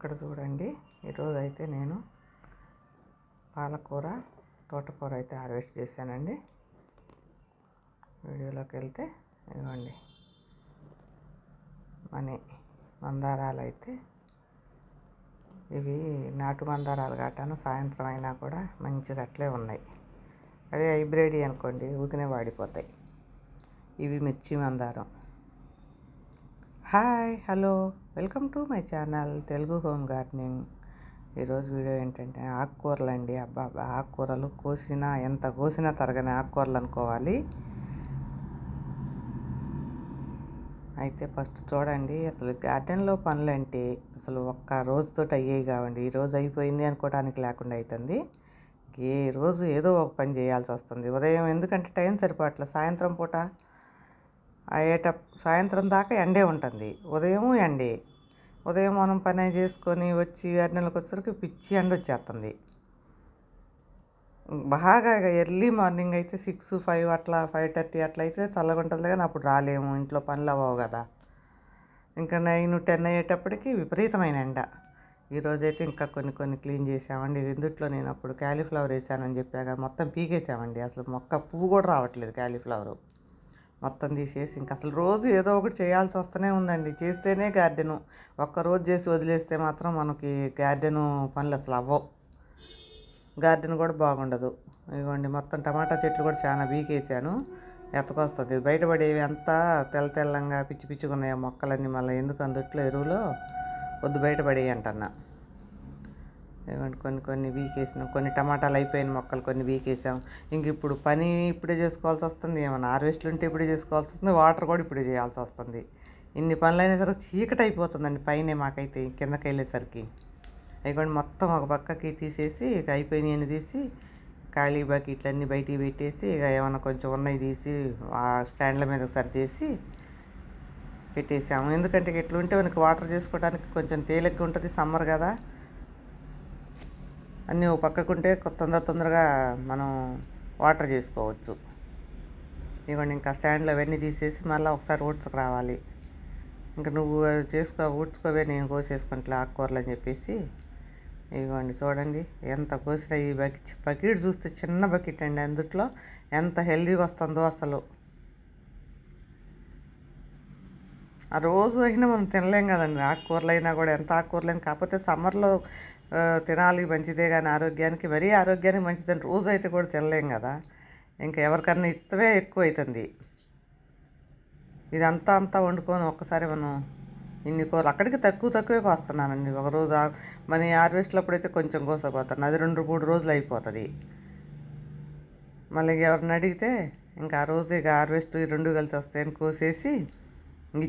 ఇక్కడ చూడండి, ఈరోజు అయితే నేను పాలకూర తోటకూర అయితే హార్వెస్ట్ చేశానండి. వీడియోలోకి వెళ్తే ఇవ్వండి, మందారాలు అయితే ఇవి నాటు మందారాలు కాటాను సాయంత్రం అయినా కూడా మంచిగా అట్లే ఉన్నాయి. అవి హైబ్రిడ్ అనుకోండి, ఊకినే వాడిపోతాయి. ఇవి మిర్చి మందారం. Hi, hello, welcome to my channel Telugu home gardening. ఈరోజు వీడియో ఏంటంటే ఆకుకూరలు అండి. అబ్బా, ఆకుకూరలు ఎంత కోసినా తరగని ఆకుకూరలు అనుకోవాలి. అయితే ఫస్ట్ చూడండి, అసలు గార్డెన్లో పనులంటే అసలు ఒక్క రోజుతో అయ్యేవి కావండి. ఈ రోజు అయిపోయింది అనుకోవడానికి లేకుండా అవుతుంది. ఏ రోజు ఏదో ఒక పని చేయాల్సి వస్తుంది. ఉదయం ఎందుకంటే టైం సరిపోవట్లేదు. సాయంత్రం పూట సాయంత్రం దాకా ఎండే ఉంటుంది, ఉదయం ఎండే. ఉదయం మనం పని చేసుకొని వచ్చి గార్డెన్లోకి వచ్చేసరికి పిచ్చి ఎండ వచ్చేస్తుంది. బాగా ఎర్లీ మార్నింగ్ అయితే 6, 5 అట్లా 5:30 అట్లా అయితే చల్లగా ఉంటుంది, కానీ అప్పుడు రాలేము, ఇంట్లో పనులు అవ్వవు కదా. ఇంకా 9, 10 అయ్యేటప్పటికి విపరీతమైన ఎండ. ఈరోజైతే ఇంకా కొన్ని క్లీన్ చేసామండి. ఇందుట్లో నేను అప్పుడు క్యాలీఫ్లవర్ వేసానని చెప్పాక మొత్తం పీకేసామండి. అసలు మొక్క పువ్వు కూడా రావట్లేదు. క్యాలీఫ్లవర్ మొత్తం తీసేసి ఇంకా అసలు రోజు ఏదో ఒకటి చేయాల్సి వస్తూనే ఉందండి. చేస్తేనే గార్డెను. ఒక్కరోజు చేసి వదిలేస్తే మాత్రం మనకి గార్డెను పనులు అసలు అవ్వవు. గార్డెన్ కూడా బాగుండదు. ఇదిగోండి, మొత్తం టమాటా చెట్లు కూడా చాలా బీకేసాను. ఎత్తకొస్తుంది. బయటపడేవి అంతా తెల్లంగా పిచ్చి పిచ్చిగా ఉన్నాయి మొక్కలన్నీ. మళ్ళీ ఎందుకు అందుట్లో ఎరువులో వద్దు, బయటపడేవి అంటన్నా. ఇదిగోండి, కొన్ని బీకేసినాం. కొన్ని టమాటాలు అయిపోయిన మొక్కలు కొన్ని బీకేసాం. ఇంక ఇప్పుడు పని ఇప్పుడే చేసుకోవాల్సి వస్తుంది. ఏమైనా హార్వెస్ట్లు ఉంటే ఇప్పుడే చేసుకోవాల్సి వస్తుంది. వాటర్ కూడా ఇప్పుడే చేయాల్సి వస్తుంది. ఇన్ని పనులు అయినేసరికి చీకటి అయిపోతుందండి పైన మాకైతే. కిందకి వెళ్ళేసరికి అయిపోయింది. మొత్తం ఒక పక్కకి తీసేసి ఇక అయిపోయినాయని తీసి ఖాళీ బకెట్లన్నీ బయటికి పెట్టేసి ఇక ఏమైనా కొంచెం ఉన్నాయి తీసి ఆ స్టాండ్ల మీద సర్దేసి పెట్టేసాము. ఎందుకంటే ఎట్లుంటే మనకి వాటర్ చేసుకోవడానికి కొంచెం తేలిగ్గా ఉంటుంది. సమ్మర్ కదా, అన్నీ ఒక పక్కకుంటే తొందరగా మనం వాటర్ చేసుకోవచ్చు. ఇవ్వండి, ఇంకా స్టాండ్లో అవన్నీ తీసేసి మళ్ళీ ఒకసారి ఊడ్చుకురావాలి. ఇంకా నువ్వు ఊడ్చుకోవే, నేను కోసేసుకుంటా ఆకుకూరలు అని చెప్పేసి. ఇదిగోండి చూడండి, ఎంత కోసిన ఈ బకెట్ చూస్తే చిన్న బకెట్ అండి. అందుట్లో ఎంత హెల్దీగా వస్తుందో అసలు. ఆ రోజు అయినా మనం తినలేం కదండి ఆకుకూరలు అయినా కూడా. ఎంత ఆకుకూరలేని కాకపోతే సమ్మర్లో తినాలి, మంచిదే, కానీ ఆరోగ్యానికి మరీ ఆరోగ్యానికి మంచిదని రోజు అయితే కూడా తినలేం కదా. ఇంకా ఎవరికన్నా ఇత్తవే ఎక్కువ అవుతుంది. ఇదంతా వండుకొని ఒక్కసారి మనం ఇన్ని కూరలు అక్కడికి తక్కువే కోస్తున్నానండి. ఒకరోజు మన హార్వెస్ట్లో అప్పుడైతే కొంచెం కోసపోతాను, అది 2-3 రోజులు అయిపోతుంది. మళ్ళీ ఎవరిని అడిగితే ఇంకా ఆ రోజు ఇక హార్వెస్ట్ 2 కలిసి వస్తాయని కోసేసి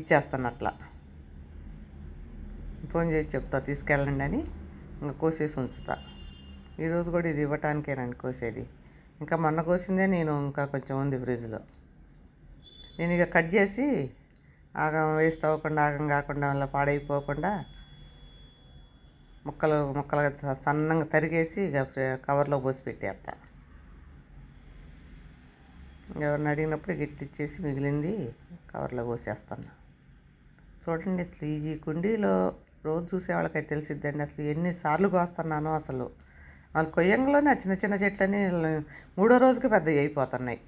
ఇచ్చేస్తాను. అట్లా ఫోన్ చేసి చెప్తా తీసుకెళ్ళండి అని, ఇంకా కోసేసి ఉంచుతా. ఈరోజు కూడా ఇది ఇవ్వటానికేనండి కోసేది. ఇంకా మొన్న కోసిందే నేను, ఇంకా కొంచెం ఉంది ఫ్రిడ్జ్లో. నేను ఇక కట్ చేసి వేస్ట్ అవ్వకుండా, కాకుండా వల్ల పాడైపోకుండా ముక్కలుగా సన్నంగా తరిగేసి ఇక కవర్లో పోసి పెట్టేస్తా. ఎవరిని అడిగినప్పుడు గిట్టిచ్చేసి మిగిలింది కవర్లో పోసేస్తాను. చూడండి, అసలు ఈ కుండీలో రోజు చూసే వాళ్ళకైతే తెలిసిద్దండి అసలు ఎన్నిసార్లు కోస్తున్నానో. అసలు వాళ్ళు కొయ్యంలోనే చిన్న చెట్లన్నీ 3వ రోజుకి పెద్దవి అయిపోతున్నాయి.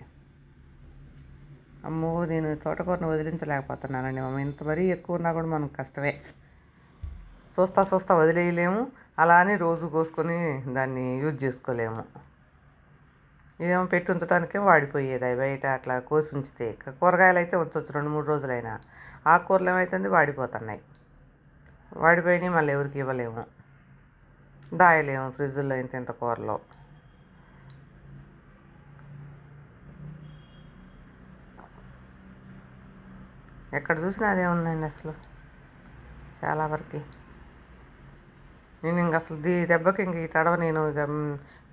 అమ్మో, నేను తోటకూరను వదిలించలేకపోతున్నానండి. ఇంత మరీ ఎక్కువ ఉన్నా కూడా మనకు కష్టమే. చూస్తా వదిలేయలేము. అలా అని రోజు కోసుకొని దాన్ని యూజ్ చేసుకోలేము. ఇదేమో పెట్టి ఉంచడానికే వాడిపోయేది. అవి బయట అట్లా కోసి ఉంచితే. కూరగాయలు అయితే ఉంచవచ్చు 2-3 రోజులైనా. ఆకుకూరలు ఏమవుతుంది, వాడిపోతున్నాయి. వాడిపోయినాయి, మళ్ళీ ఎవరికి ఇవ్వలేము, దాయలేము ఫ్రిడ్జ్లో ఇంత కూరలో. ఎక్కడ చూసినా అదే ఉందండి అసలు చాలా వరకు. నేను ఇంక అసలు దెబ్బకి ఇంక ఈ తడవ నేను ఇక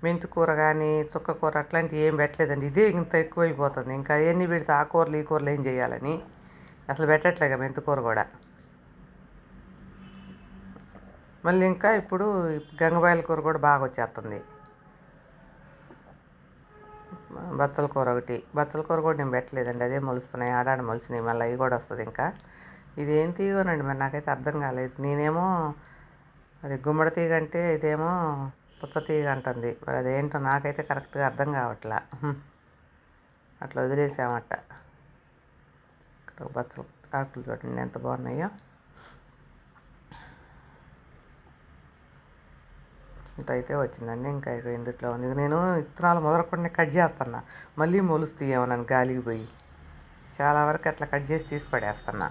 మెంతి కూర కానీ చుక్క కూర అట్లాంటివి ఏం పెట్టలేదండి. ఇదే ఇంత ఎక్కువైపోతుంది. ఇంకా అవన్నీ పెడితే ఆ కూరలు ఈ కూరలు ఏం చేయాలని అసలు పెట్టట్లేక మెంతి కూర కూడా. మళ్ళీ ఇంకా ఇప్పుడు గంగబాయల కూర కూడా బాగా వచ్చేస్తుంది. బచ్చల కూర కూడా నేను పెట్టలేదండి. అదే మొలుస్తున్నాయి, ఆడాడ మొలిసినాయి. మళ్ళీ అవి కూడా వస్తుంది. ఇంకా ఇదేం తీయనండి మరి, నాకైతే అర్థం కాలేదు. నేనేమో అది గుమ్మడి తీగ అంటే ఇదేమో పుచ్చ తీగ అంటుంది. మరి అదేంటో నాకైతే కరెక్ట్గా అర్థం కావట్లా. అట్లా వదిలేసామట. ఇక్కడ బచ్చలు ఆకులు చూడండి ఎంత బాగున్నాయో. ఇంత అయితే వచ్చిందండి. ఇంకా ఇందుట్లో ఉంది. నేను విత్తనాలు మొదలకుండా కట్ చేస్తున్నా, మళ్ళీ మొలుస్తాయేమో నన్ను గాలికి పోయి. చాలా వరకు అట్లా కట్ చేసి తీసి పడేస్తున్నా.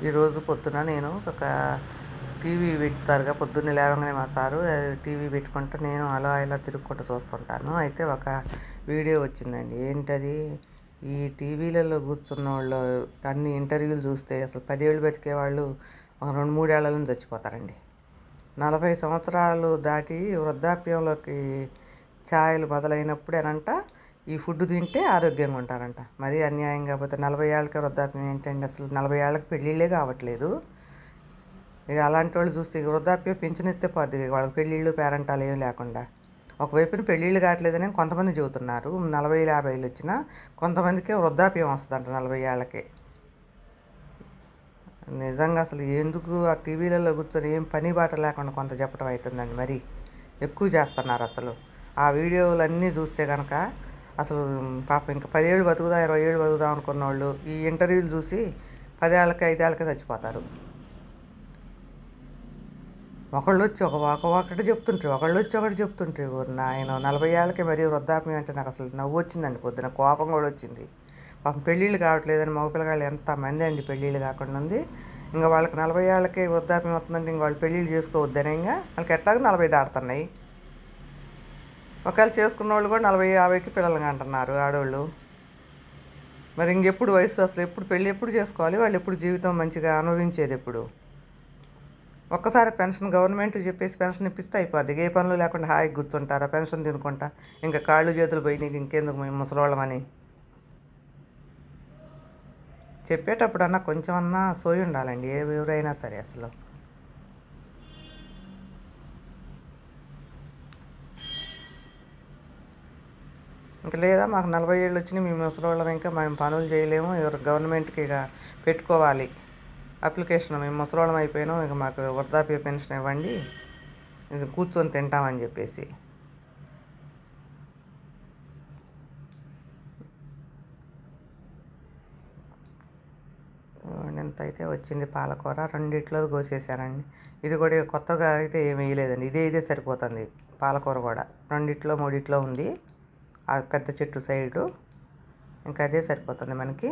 ఈరోజు పొద్దున నేను ఒక టీవీ పెడతారుగా, పొద్దున్నే లేవగానే మా సారు టీవీ పెట్టుకుంటూ నేను అలా ఇలా తిరుక్కుంటూ చూస్తుంటాను. అయితే ఒక వీడియో వచ్చిందండి. ఏంటది, ఈ టీవీలలో కూర్చున్న వాళ్ళు అన్ని ఇంటర్వ్యూలు చూస్తే అసలు 10 ఏళ్ళు బతికే వాళ్ళు 2-3 ఏళ్లలో చచ్చిపోతారండి. 40 సంవత్సరాలు దాటి వృద్ధాప్యంలోకి ఛాయలు మొదలైనప్పుడేనంట ఈ ఫుడ్ తింటే ఆరోగ్యంగా ఉంటారంట. మరీ అన్యాయం కాకపోతే 40 ఏళ్ళకే వృద్ధాప్యం ఏంటండి? అసలు 40 ఏళ్ళకి పెళ్ళిళ్ళే కావట్లేదు. ఇక అలాంటి వాళ్ళు చూస్తే ఇక వృద్ధాప్యం పెంచునిస్తే పోద్ది, వాళ్ళకి పెళ్ళిళ్ళు పేరంటాలు ఏం లేకుండా. ఒకవైపున పెళ్ళిళ్ళు కావట్లేదని కొంతమంది చెబుతున్నారు. 40-50 వచ్చినా కొంతమందికి వృద్ధాప్యం వస్తుందంట 40 ఏళ్ళకే. నిజంగా అసలు ఎందుకు ఆ టీవీలలో కూర్చొని ఏం పని బాట లేకుండా కొంత చెప్పడం అవుతుందండి. మరి ఎక్కువ చేస్తున్నారు అసలు. ఆ వీడియోలన్నీ చూస్తే కనుక అసలు పాపం ఇంకా 10 ఏళ్ళు బతుకుదాం 20 ఏళ్ళు బతుకుదాం అనుకున్న వాళ్ళు ఈ ఇంటర్వ్యూలు చూసి 10 ఏళ్ళకి 5 ఏళ్ళకి చచ్చిపోతారు. ఒకళ్ళు వచ్చి ఒకటి చెప్తుంటారు, ఒకళ్ళు వచ్చి ఒకటి చెప్తుంటారు. నాయన 40 ఏళ్ళకి మరీ వృద్ధాప్యం అంటే నాకు అసలు నవ్వు వచ్చిందండి. పొద్దున కోపం కూడా వచ్చింది. పాపం పెళ్ళిళ్ళు కావట్లేదని మగపిల్లగాళ్ళు ఎంతమంది అండి పెళ్ళిళ్ళు కాకుండా ఉంది. ఇంకా వాళ్ళకి 40 ఏళ్ళకే వృద్ధాప్యం వస్తుందంటే ఇంక వాళ్ళు పెళ్ళిళ్ళు చేసుకోవద్దనే, ఇంకా వాళ్ళకి ఎట్లాగో 40 దాటుతున్నాయి. ఒకవేళ చేసుకున్న వాళ్ళు కూడా 40-50కి పిల్లలు అంటున్నారు ఆడవాళ్ళు. మరి ఇంకెప్పుడు వయసు, అసలు ఎప్పుడు పెళ్ళి ఎప్పుడు చేసుకోవాలి, వాళ్ళు ఎప్పుడు జీవితం మంచిగా అనుభవించేది ఎప్పుడు? ఒక్కసారి పెన్షన్ గవర్నమెంట్ చెప్పేసి పెన్షన్ ఇప్పిస్తే అయిపోద్ది. ఏ పనులు లేకుండా హాయిగా కూర్చుంటారా పెన్షన్ తినుకుంటా? ఇంకా కాళ్ళు చేతులు పోయి నీకు ఇంకెందుకు మేము ముసలోళ్ళమని చెప్పేటప్పుడు అన్నా కొంచెం అన్నా సోయి ఉండాలండి ఎవరైనా సరే. అసలు ఇంకా లేదా మాకు 40 ఏళ్ళు వచ్చినాయి మేము ముసలోళ్ళం, ఇంకా మేము పనులు చేయలేము, ఎవరు గవర్నమెంట్కి ఇక పెట్టుకోవాలి అప్లికేషన్, మేము ముసలోళ్ళం అయిపోయినాం, ఇక మాకు వృద్ధాప్య పెన్షన్ ఇవ్వండి, ఇది కూర్చొని తింటామని చెప్పేసి. ఎంత అయితే వచ్చింది పాలకూర, రెండిట్లో కోసేసానండి. ఇది కూడా కొత్తగా అయితే ఏమి వేయలేదండి, ఇదే సరిపోతుంది. పాలకూర కూడా 2-3 ఉంది, ఆ పెద్ద చెట్టు సైడు. ఇంకా అదే సరిపోతుంది మనకి.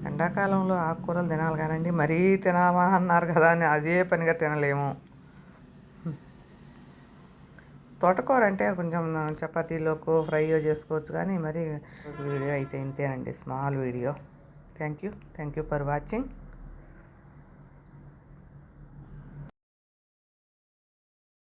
ఎండాకాలంలో ఆకుకూరలు తినాలి కానండి, మరీ తినామా అన్నారు కదా అని అదే పనిగా తినలేము. తోటకూర అంటే కొంచెం చపాతీలోకి ఫ్రై చేసుకోవచ్చు, కానీ మరి వీడియో అయితే ఇంతేనండి, small video. Thank you for watching.